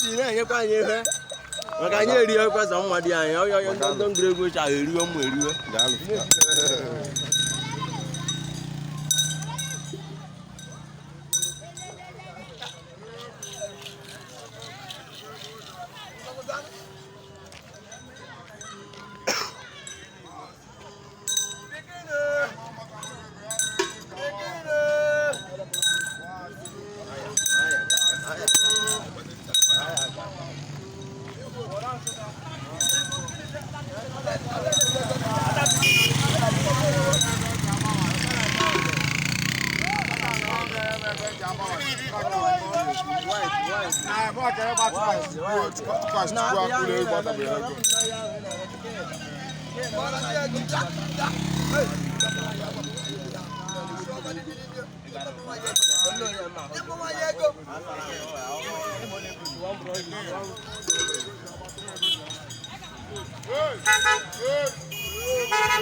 dị na-enyekwa anyị ihe maka anyị eriwe kwasa nwa dị anyị ọyọ ndị ngwuregwu cha eriwe mụ eriwe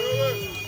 Hey!